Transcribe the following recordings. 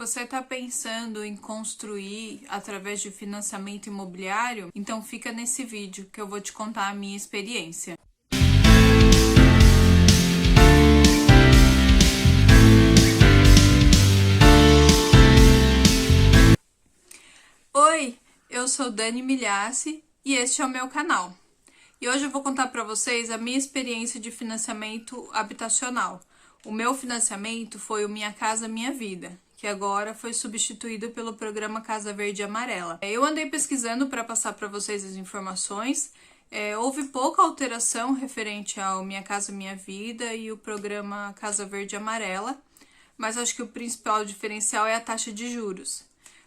Você está pensando em construir através de financiamento imobiliário? Então fica nesse vídeo que eu vou te contar a minha experiência. Oi, eu sou Dani Milhassi e este é o meu canal. E hoje eu vou contar para vocês a minha experiência de financiamento habitacional. O meu financiamento foi o Minha Casa Minha Vida, que agora foi substituído pelo programa Casa Verde e Amarela. Eu andei pesquisando para passar para vocês as informações. Houve pouca alteração referente ao Minha Casa Minha Vida e o programa Casa Verde e Amarela, mas acho que o principal diferencial é a taxa de juros.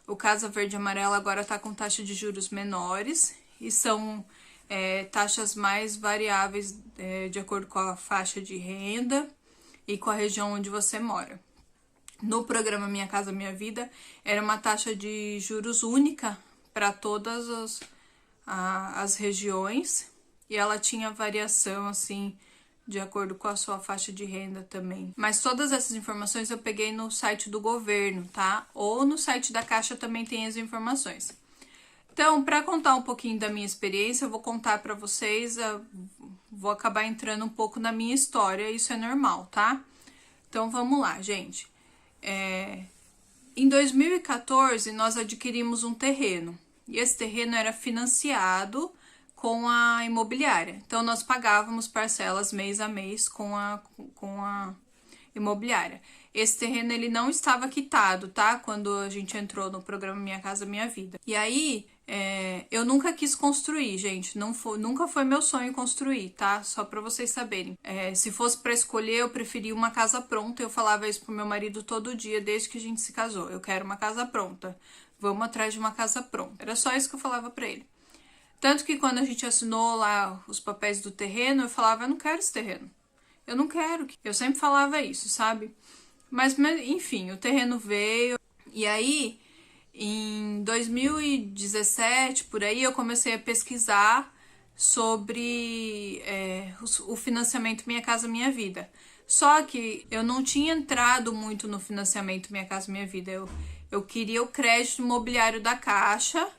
O Casa Verde e Amarela agora está com taxa de juros menores e são taxas mais variáveis de acordo com a faixa de renda e com a região onde você mora. No programa Minha Casa Minha Vida, era uma taxa de juros única para todas as regiões e ela tinha variação assim de acordo com a sua faixa de renda também. Mas todas essas informações eu peguei no site do governo, tá? Ou no site da Caixa também tem as informações. Então, para contar um pouquinho da minha experiência, eu vou contar para vocês, vou acabar entrando um pouco na minha história, isso é normal, tá? Então, vamos lá, gente. Em 2014, nós adquirimos um terreno, e esse terreno era financiado com a imobiliária. Então, nós pagávamos parcelas mês a mês com a imobiliária. Esse terreno, ele não estava quitado, tá? Quando a gente entrou no programa Minha Casa Minha Vida. E aí, eu nunca quis construir, gente. Nunca foi meu sonho construir, tá? Só pra vocês saberem. Se fosse pra escolher, eu preferia uma casa pronta. Eu falava isso pro meu marido todo dia, desde que a gente se casou. Eu quero uma casa pronta. Vamos atrás de uma casa pronta. Era só isso que eu falava pra ele. Tanto que quando a gente assinou lá os papéis do terreno, eu falava, eu não quero esse terreno. Eu não quero. Eu sempre falava isso, sabe? Mas enfim, o terreno veio. E aí, em 2017, por aí, eu comecei a pesquisar sobre o financiamento Minha Casa Minha Vida. Só que eu não tinha entrado muito no financiamento Minha Casa Minha Vida. Eu queria o crédito imobiliário da Caixa,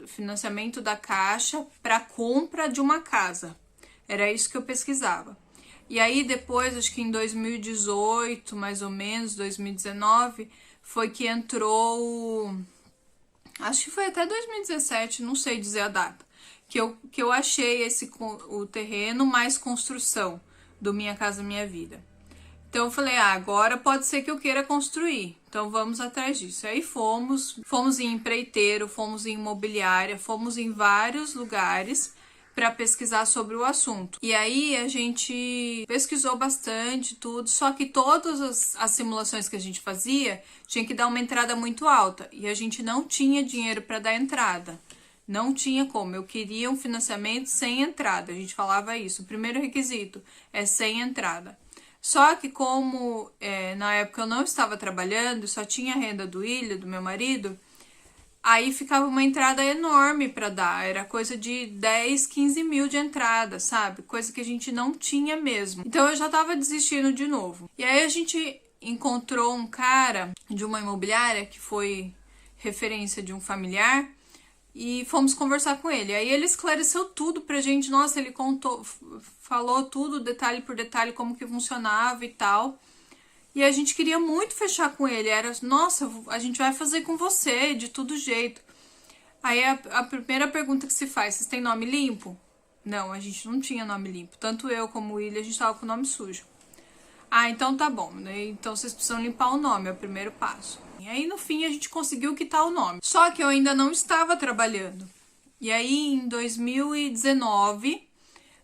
financiamento da Caixa para compra de uma casa. Era isso que eu pesquisava. E aí depois, acho que em 2018, mais ou menos, 2019, foi que entrou, acho que foi até 2017, não sei dizer a data, que eu achei o terreno mais construção do Minha Casa Minha Vida. Então eu falei, agora pode ser que eu queira construir, então vamos atrás disso. Aí fomos em empreiteiro, fomos em imobiliária, fomos em vários lugares para pesquisar sobre o assunto. E aí a gente pesquisou bastante tudo, só que todas as simulações que a gente fazia tinha que dar uma entrada muito alta e a gente não tinha dinheiro para dar entrada. Não tinha como. Eu queria um financiamento sem entrada. A gente falava isso. O primeiro requisito é sem entrada. Só que como na época eu não estava trabalhando, só tinha a renda do William, do meu marido, aí ficava uma entrada enorme para dar, era coisa de 10, 15 mil de entrada, sabe? Coisa que a gente não tinha mesmo. Então eu já tava desistindo de novo. E aí a gente encontrou um cara de uma imobiliária que foi referência de um familiar e fomos conversar com ele. Aí ele esclareceu tudo pra gente, nossa, ele falou tudo, detalhe por detalhe, como que funcionava e tal. E a gente queria muito fechar com ele. Era, nossa, a gente vai fazer com você, de todo jeito. Aí a primeira pergunta que se faz, vocês têm nome limpo? Não, a gente não tinha nome limpo. Tanto eu como o William, a gente tava com o nome sujo. Então tá bom, né? Então vocês precisam limpar o nome, é o primeiro passo. E aí no fim a gente conseguiu quitar o nome. Só que eu ainda não estava trabalhando. E aí em 2019,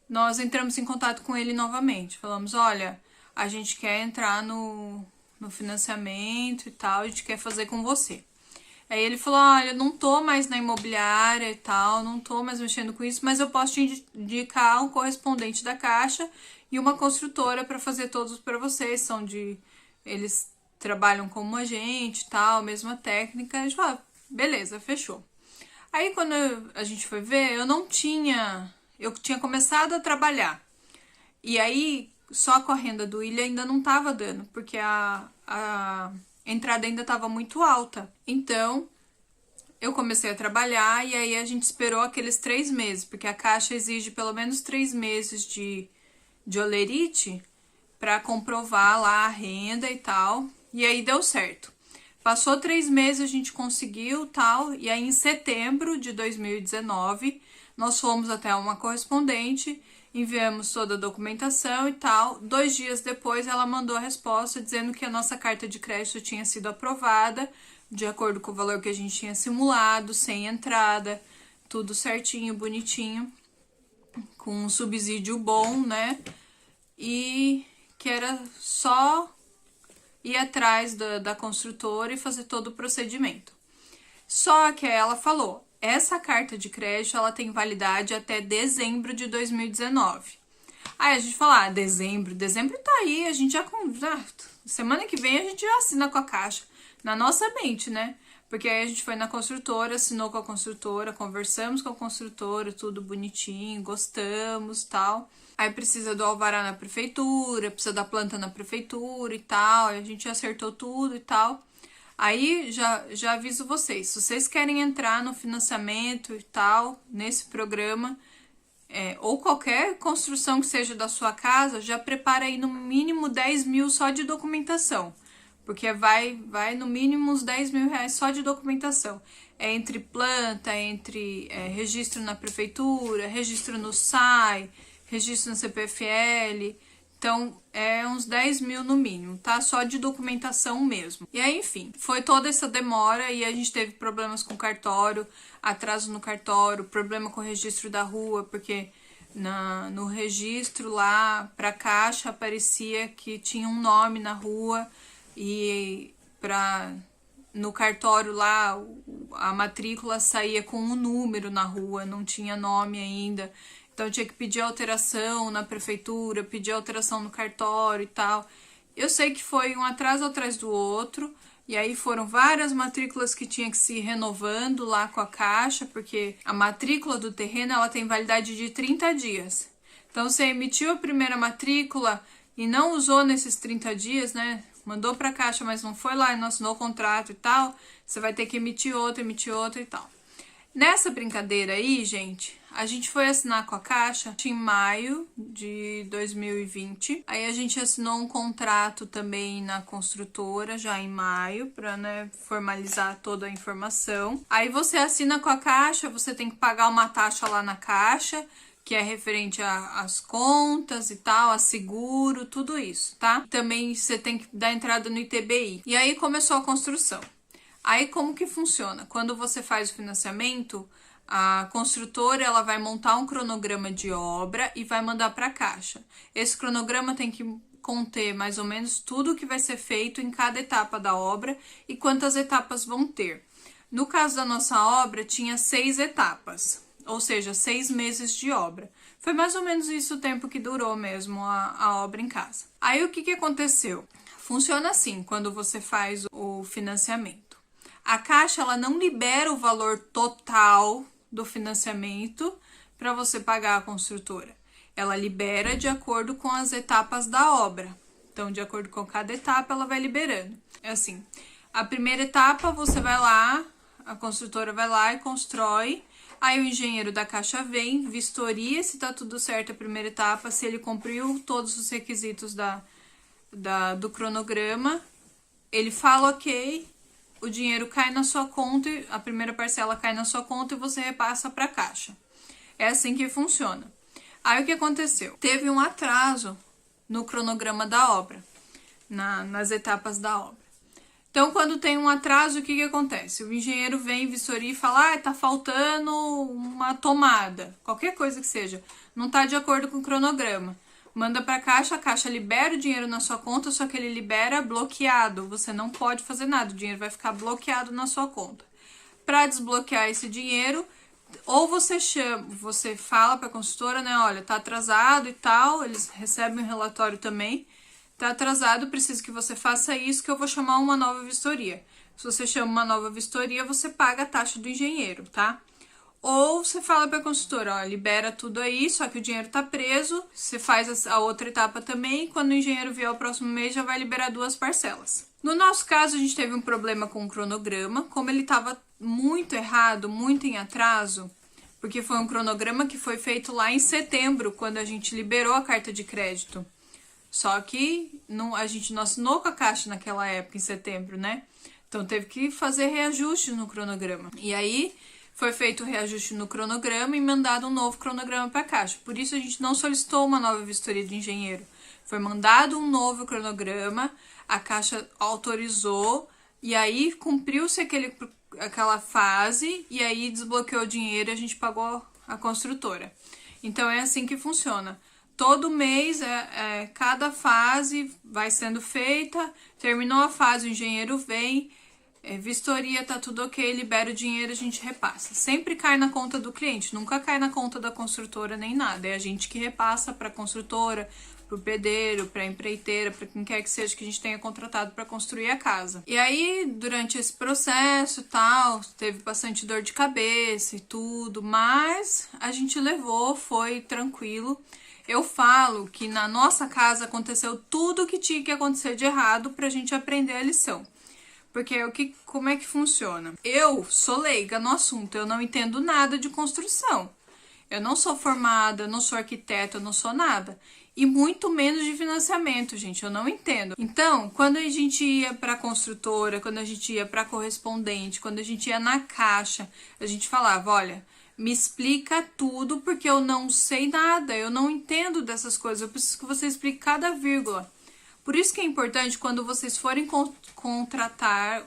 nós entramos em contato com ele novamente. Falamos, olha, a gente quer entrar no financiamento e tal, a gente quer fazer com você. Aí ele falou, olha, não tô mais na imobiliária e tal, não tô mais mexendo com isso, mas eu posso te indicar um correspondente da Caixa e uma construtora para fazer todos para vocês, eles trabalham como a gente e tal, mesma técnica. A gente falou, beleza, fechou. Aí quando a gente foi ver, eu tinha começado a trabalhar. E aí, só com a renda do William ainda não tava dando, porque a a entrada ainda estava muito alta. Então, eu comecei a trabalhar e aí a gente esperou aqueles 3 meses, porque a Caixa exige pelo menos 3 meses de olerite para comprovar lá a renda e tal. E aí deu certo. Passou 3 meses, a gente conseguiu tal, e aí em setembro de 2019, nós fomos até uma correspondente, enviamos toda a documentação e tal. 2 dias depois, ela mandou a resposta dizendo que a nossa carta de crédito tinha sido aprovada, de acordo com o valor que a gente tinha simulado, sem entrada, tudo certinho, bonitinho, com um subsídio bom, né? E que era só ir atrás da construtora e fazer todo o procedimento. Só que ela falou, essa carta de crédito ela tem validade até dezembro de 2019. Aí a gente fala, dezembro tá aí, a gente já semana que vem a gente já assina com a Caixa, na nossa mente, né? Porque aí a gente foi na construtora, assinou com a construtora, conversamos com a construtora, tudo bonitinho, gostamos, tal. Aí precisa do alvará na prefeitura, precisa da planta na prefeitura e tal, a gente acertou tudo e tal. Aí já aviso vocês, se vocês querem entrar no financiamento e tal, nesse programa, ou qualquer construção que seja da sua casa, já prepara aí no mínimo 10 mil só de documentação. Porque vai no mínimo uns 10 mil reais só de documentação. É entre planta, entre registro na prefeitura, registro no SAI, registro no CPFL. Então, é uns 10 mil no mínimo, tá? Só de documentação mesmo. E aí, enfim, foi toda essa demora e a gente teve problemas com o cartório, atraso no cartório, problema com o registro da rua, porque no registro lá pra Caixa aparecia que tinha um nome na rua e no cartório lá a matrícula saía com um número na rua, não tinha nome ainda. Então eu tinha que pedir alteração na prefeitura, pedir alteração no cartório e tal. Eu sei que foi um atraso atrás do outro, e aí foram várias matrículas que tinha que se ir renovando lá com a Caixa, porque a matrícula do terreno ela tem validade de 30 dias. Então você emitiu a primeira matrícula e não usou nesses 30 dias, né? Mandou para a Caixa, mas não foi lá e não assinou o contrato e tal, você vai ter que emitir outra e tal. Nessa brincadeira aí, gente, a gente foi assinar com a Caixa em maio de 2020. Aí a gente assinou um contrato também na construtora já em maio, para, né, formalizar toda a informação. Aí você assina com a Caixa, você tem que pagar uma taxa lá na Caixa, que é referente às contas e tal, a seguro, tudo isso, tá? Também você tem que dar entrada no ITBI. E aí começou a construção. Aí como que funciona? Quando você faz o financiamento, a construtora ela vai montar um cronograma de obra e vai mandar para a Caixa. Esse cronograma tem que conter mais ou menos tudo que vai ser feito em cada etapa da obra e quantas etapas vão ter. No caso da nossa obra, tinha 6 etapas, ou seja, 6 meses de obra. Foi mais ou menos isso o tempo que durou mesmo a obra em casa. Aí o que aconteceu? Funciona assim quando você faz o financiamento. A Caixa ela não libera o valor total do financiamento para você pagar a construtora. Ela libera de acordo com as etapas da obra. Então, de acordo com cada etapa, ela vai liberando. É assim, a primeira etapa você vai lá, a construtora vai lá e constrói. Aí o engenheiro da Caixa vem, vistoria se tá tudo certo a primeira etapa, se ele cumpriu todos os requisitos do cronograma. Ele fala ok, o dinheiro cai na sua conta, a primeira parcela cai na sua conta e você repassa para a Caixa. É assim que funciona. Aí o que aconteceu? Teve um atraso no cronograma da obra, nas etapas da obra. Então, quando tem um atraso, o que acontece? O engenheiro vem, vistoria e fala, tá faltando uma tomada, qualquer coisa que seja, não tá de acordo com o cronograma. Manda para a Caixa libera o dinheiro na sua conta, só que ele libera bloqueado. Você não pode fazer nada, o dinheiro vai ficar bloqueado na sua conta. Para desbloquear esse dinheiro, ou você fala para a consultora, né, olha, tá atrasado e tal, eles recebem um relatório também, tá atrasado, preciso que você faça isso, que eu vou chamar uma nova vistoria. Se você chama uma nova vistoria, você paga a taxa do engenheiro, tá? ou você fala para a construtora, ó, libera tudo aí, só que o dinheiro tá preso, você faz a outra etapa também, e quando o engenheiro vier o próximo mês já vai liberar 2 parcelas. No nosso caso, a gente teve um problema com o cronograma, como ele estava muito errado, muito em atraso, porque foi um cronograma que foi feito lá em setembro, quando a gente liberou a carta de crédito. Só que a gente não assinou com a Caixa naquela época, em setembro, né? Então teve que fazer reajuste no cronograma. E aí foi feito o reajuste no cronograma e mandado um novo cronograma para a Caixa. Por isso a gente não solicitou uma nova vistoria de engenheiro. Foi mandado um novo cronograma, a Caixa autorizou e aí cumpriu-se aquela fase e aí desbloqueou o dinheiro e a gente pagou a construtora. Então é assim que funciona. Todo mês, cada fase vai sendo feita, terminou a fase, o engenheiro vem, vistoria, tá tudo ok, libera o dinheiro, a gente repassa. Sempre cai na conta do cliente, nunca cai na conta da construtora nem nada. É a gente que repassa para a construtora, para o pedreiro, para a empreiteira, para quem quer que seja que a gente tenha contratado para construir a casa. E aí, durante esse processo e tal, teve bastante dor de cabeça e tudo, mas a gente levou, foi tranquilo. Eu falo que na nossa casa aconteceu tudo o que tinha que acontecer de errado pra gente aprender a lição. Porque como é que funciona? Eu sou leiga no assunto, eu não entendo nada de construção. Eu não sou formada, eu não sou arquiteta, eu não sou nada. E muito menos de financiamento, gente, eu não entendo. Então, quando a gente ia pra construtora, quando a gente ia pra correspondente, quando a gente ia na Caixa, a gente falava, olha, me explica tudo porque eu não sei nada, eu não entendo dessas coisas, eu preciso que você explique cada vírgula. Por isso que é importante quando vocês forem contratar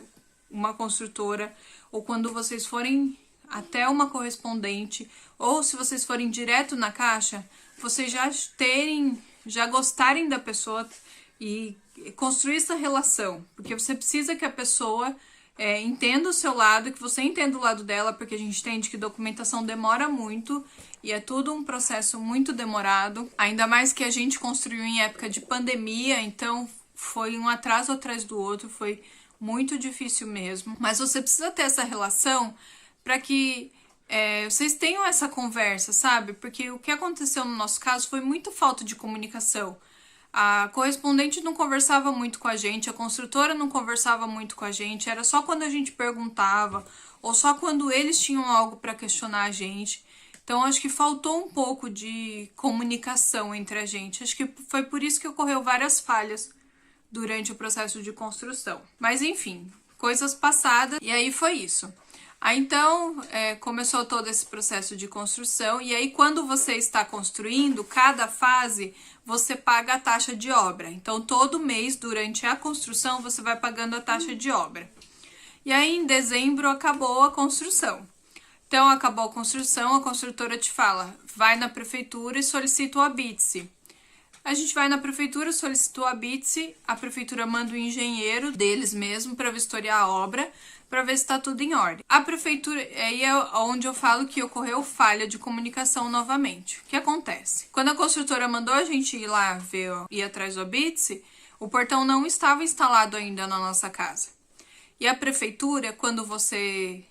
uma construtora ou quando vocês forem até uma correspondente ou se vocês forem direto na Caixa, vocês já gostarem da pessoa e construir essa relação, porque você precisa que a pessoa entenda o seu lado, que você entenda o lado dela, porque a gente entende que documentação demora muito e é tudo um processo muito demorado, ainda mais que a gente construiu em época de pandemia, então foi um atraso atrás do outro, foi muito difícil mesmo, mas você precisa ter essa relação para que vocês tenham essa conversa, sabe? Porque o que aconteceu no nosso caso foi muita falta de comunicação. A correspondente não conversava muito com a gente, a construtora não conversava muito com a gente, era só quando a gente perguntava ou só quando eles tinham algo para questionar a gente. Então, acho que faltou um pouco de comunicação entre a gente. Acho que foi por isso que ocorreu várias falhas durante o processo de construção. Mas, enfim, coisas passadas e aí foi isso. Aí, então, começou todo esse processo de construção e aí quando você está construindo, cada fase você paga a taxa de obra. Então, todo mês, durante a construção, você vai pagando a taxa de obra. E aí, em dezembro, acabou a construção. Então, acabou a construção, a construtora te fala, vai na prefeitura e solicita o habite-se. A gente vai na prefeitura, solicita o habite-se, a prefeitura manda o engenheiro deles mesmo para vistoriar a obra, para ver se está tudo em ordem. A prefeitura, aí é onde eu falo que ocorreu falha de comunicação novamente. O que acontece? Quando a construtora mandou a gente ir lá ir atrás do habite-se, o portão não estava instalado ainda na nossa casa. E a prefeitura, quando você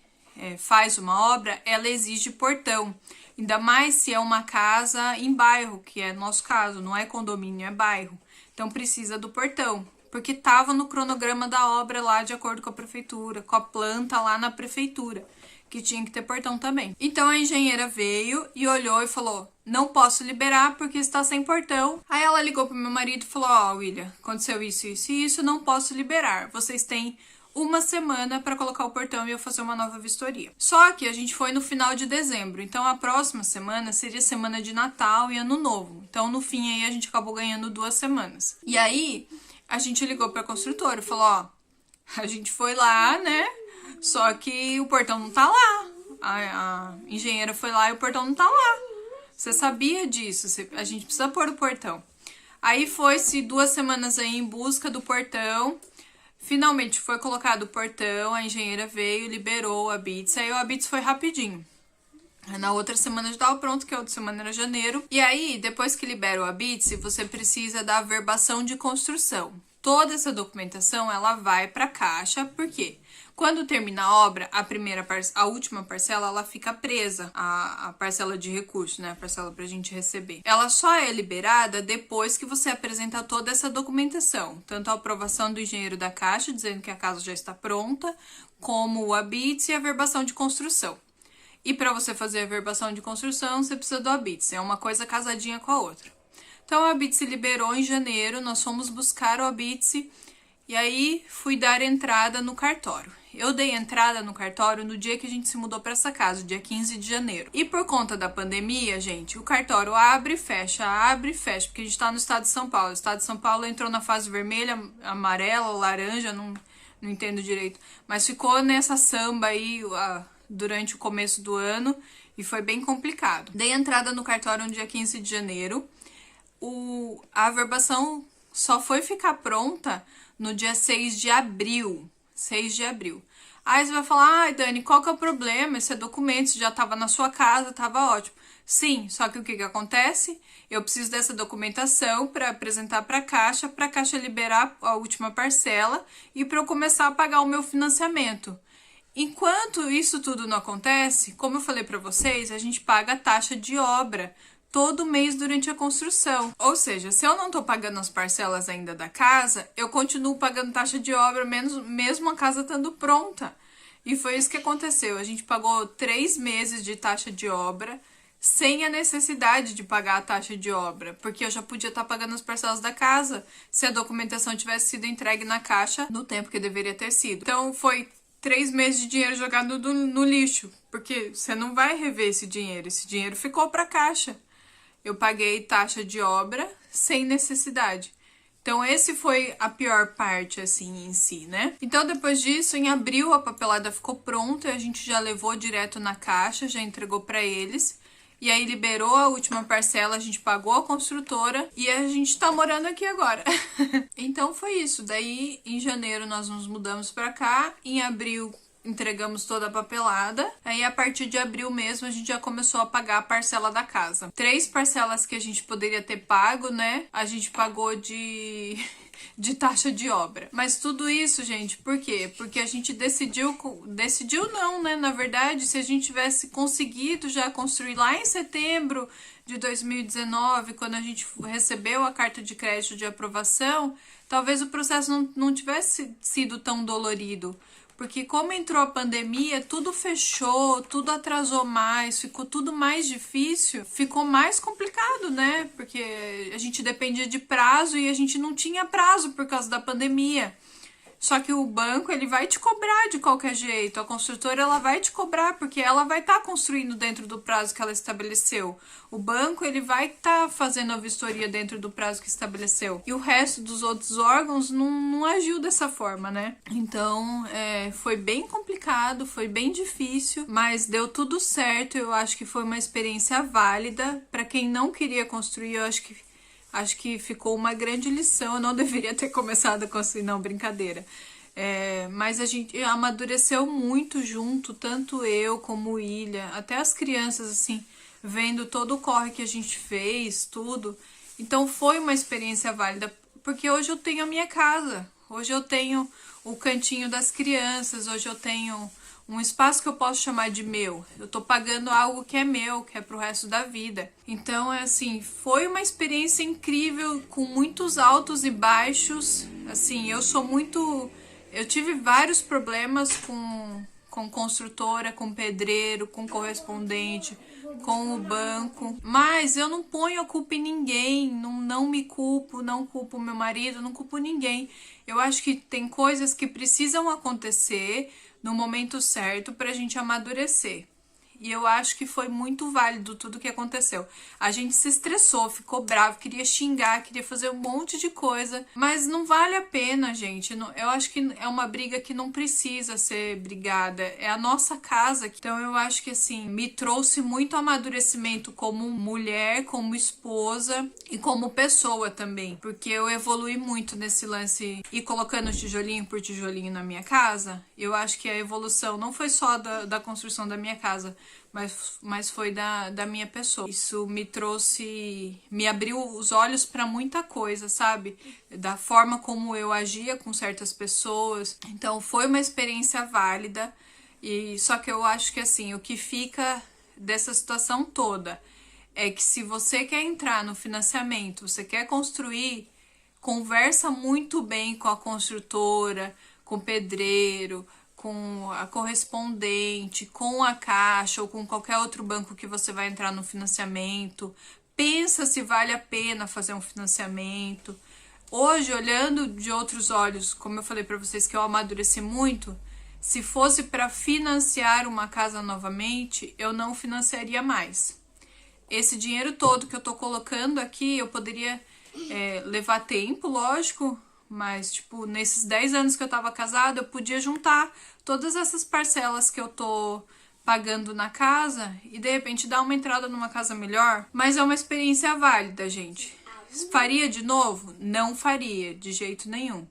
faz uma obra, ela exige portão. Ainda mais se é uma casa em bairro, que é nosso caso, não é condomínio, é bairro. Então precisa do portão, porque estava no cronograma da obra lá de acordo com a prefeitura, com a planta lá na prefeitura, que tinha que ter portão também. Então a engenheira veio e olhou e falou, não posso liberar porque está sem portão. Aí ela ligou pro meu marido e falou, ó, William, aconteceu isso, isso e isso, não posso liberar. Vocês têm uma semana para colocar o portão e eu fazer uma nova vistoria. Só que a gente foi no final de dezembro, então a próxima semana seria semana de Natal e Ano Novo. Então no fim aí a gente acabou ganhando 2 semanas. E aí a gente ligou para a construtora e falou, ó, a gente foi lá, né? Só que o portão não tá lá. A engenheira foi lá e o portão não tá lá. Você sabia disso? A gente precisa pôr o portão. Aí foi-se 2 semanas aí em busca do portão. Finalmente foi colocado o portão, a engenheira veio, liberou o habite-se, aí o habite-se foi rapidinho. Na outra semana já estava pronto, que a outra semana era janeiro. E aí, depois que libera o habite-se, você precisa da averbação de construção. Toda essa documentação, ela vai para a Caixa, por quê? Quando termina a obra, a última parcela, ela fica presa, a parcela de recurso, né? A parcela pra gente receber. Ela só é liberada depois que você apresentar toda essa documentação. Tanto a aprovação do engenheiro da Caixa, dizendo que a casa já está pronta, como o ABITS e a verbação de construção. E para você fazer a verbação de construção, você precisa do ABITS. É uma coisa casadinha com a outra. Então, o ABITS se liberou em janeiro, nós fomos buscar o ABITS e aí fui dar entrada no cartório. Eu dei entrada no cartório no dia que a gente se mudou para essa casa, dia 15 de janeiro. E por conta da pandemia, gente, o cartório abre e fecha, porque a gente tá no estado de São Paulo. O estado de São Paulo entrou na fase vermelha, amarela, laranja, não entendo direito. Mas ficou nessa samba aí durante o começo do ano e foi bem complicado. Dei entrada no cartório no dia 15 de janeiro. A averbação só foi ficar pronta no dia 6 de abril. 6 de abril. Aí você vai falar, ai Dani, qual que é o problema? Esse documento, você já estava na sua casa, estava ótimo. Sim, só que o que acontece? Eu preciso dessa documentação para apresentar para a Caixa liberar a última parcela e para eu começar a pagar o meu financiamento. Enquanto isso tudo não acontece, como eu falei para vocês, a gente paga a taxa de obra todo mês durante a construção. Ou seja, se eu não tô pagando as parcelas ainda da casa, eu continuo pagando taxa de obra mesmo a casa estando pronta. E foi isso que aconteceu. A gente pagou 3 meses de taxa de obra sem a necessidade de pagar a taxa de obra, porque eu já podia estar pagando as parcelas da casa se a documentação tivesse sido entregue na Caixa no tempo que deveria ter sido. Então foi 3 meses de dinheiro jogado no lixo, porque você não vai rever esse dinheiro ficou para a Caixa. Eu paguei taxa de obra sem necessidade. Então, esse foi a pior parte, assim, em si, né? Então, depois disso, em abril, a papelada ficou pronta, a gente já levou direto na Caixa, já entregou para eles. E aí, liberou a última parcela, a gente pagou a construtora e a gente tá morando aqui agora. Então, foi isso. Daí, em janeiro, nós nos mudamos para cá. Em abril, entregamos toda a papelada. Aí, a partir de abril mesmo, a gente já começou a pagar a parcela da casa. 3 parcelas que a gente poderia ter pago, né? A gente pagou de taxa de obra. Mas tudo isso, gente, por quê? Porque a gente decidiu não, né? Na verdade, se a gente tivesse conseguido já construir lá em setembro de 2019, quando a gente recebeu a carta de crédito de aprovação, talvez o processo não tivesse sido tão dolorido. Porque como entrou a pandemia, tudo fechou, tudo atrasou mais, ficou tudo mais difícil, ficou mais complicado, né? Porque a gente dependia de prazo e a gente não tinha prazo por causa da pandemia. Só que o banco, ele vai te cobrar de qualquer jeito, a construtora, ela vai te cobrar, porque ela vai estar construindo dentro do prazo que ela estabeleceu. O banco, ele vai estar fazendo a vistoria dentro do prazo que estabeleceu. E o resto dos outros órgãos não agiu dessa forma, né? Então, foi bem complicado, foi bem difícil, mas deu tudo certo. Eu acho que foi uma experiência válida. Para quem não queria construir, eu acho que ficou uma grande lição. Eu não deveria ter começado a construir, não, brincadeira. Mas a gente amadureceu muito junto, tanto eu como o Ilha, até as crianças, assim, vendo todo o corre que a gente fez, tudo. Então foi uma experiência válida, porque hoje eu tenho a minha casa, hoje eu tenho o cantinho das crianças, hoje eu tenho um espaço que eu posso chamar de meu. Eu tô pagando algo que é meu, que é pro resto da vida. Então, assim, foi uma experiência incrível, com muitos altos e baixos. Assim, eu tive vários problemas com construtora, com pedreiro, com correspondente, com o banco. Mas eu não ponho a culpa em ninguém, não me culpo, não culpo meu marido, não culpo ninguém. Eu acho que tem coisas que precisam acontecer no momento certo pra gente amadurecer. E eu acho que foi muito válido tudo que aconteceu. A gente se estressou, ficou bravo, queria xingar, queria fazer um monte de coisa. Mas não vale a pena, gente. Eu acho que é uma briga que não precisa ser brigada. É a nossa casa. Então eu acho que, assim, me trouxe muito amadurecimento como mulher, como esposa e como pessoa também. Porque eu evolui muito nesse lance. E colocando tijolinho por tijolinho na minha casa, eu acho que a evolução não foi só da construção da minha casa, mas foi da minha pessoa. Isso me abriu os olhos para muita coisa, sabe? Da forma como eu agia com certas pessoas. Então foi uma experiência válida, e só que eu acho que assim, o que fica dessa situação toda é que se você quer entrar no financiamento, você quer construir, conversa muito bem com a construtora, com o pedreiro, com a correspondente, com a Caixa ou com qualquer outro banco que você vai entrar no financiamento. Pensa se vale a pena fazer um financiamento. Hoje, olhando de outros olhos, como eu falei para vocês que eu amadureci muito, se fosse para financiar uma casa novamente, eu não financiaria mais. Esse dinheiro todo que eu tô colocando aqui, eu poderia levar tempo, lógico, mas, tipo, nesses 10 anos que eu tava casada, eu podia juntar todas essas parcelas que eu tô pagando na casa e, de repente, dar uma entrada numa casa melhor. Mas é uma experiência válida, gente. Faria de novo? Não faria, de jeito nenhum.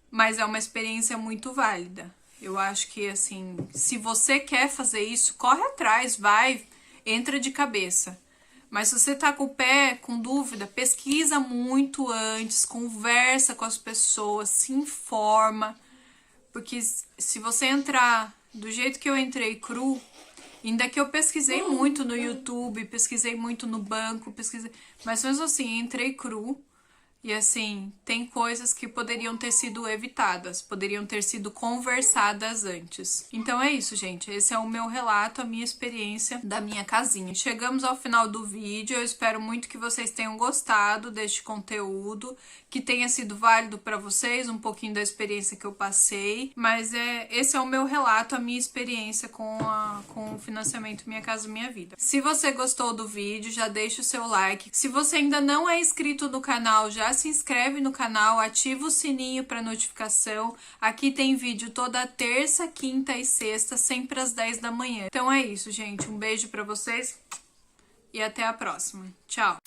Mas é uma experiência muito válida. Eu acho que, assim, se você quer fazer isso, corre atrás, vai, entra de cabeça. Mas se você tá com o pé, com dúvida, pesquisa muito antes, conversa com as pessoas, se informa. Porque se você entrar do jeito que eu entrei cru, ainda que eu pesquisei muito no YouTube, pesquisei muito no banco, mas mesmo assim, entrei cru. E assim, tem coisas que poderiam ter sido evitadas, poderiam ter sido conversadas antes. Então é isso, gente. Esse é o meu relato, a minha experiência da minha casinha. Chegamos ao final do vídeo. Eu espero muito que vocês tenham gostado deste conteúdo, que tenha sido válido para vocês, um pouquinho da experiência que eu passei. Mas esse é o meu relato, a minha experiência com o financiamento Minha Casa Minha Vida. Se você gostou do vídeo, já deixa o seu like. Se você ainda não é inscrito no canal, já se inscreve no canal, ativa o sininho para notificação. Aqui tem vídeo toda terça, quinta e sexta, sempre às 10 da manhã. Então é isso, gente. Um beijo para vocês e até a próxima. Tchau!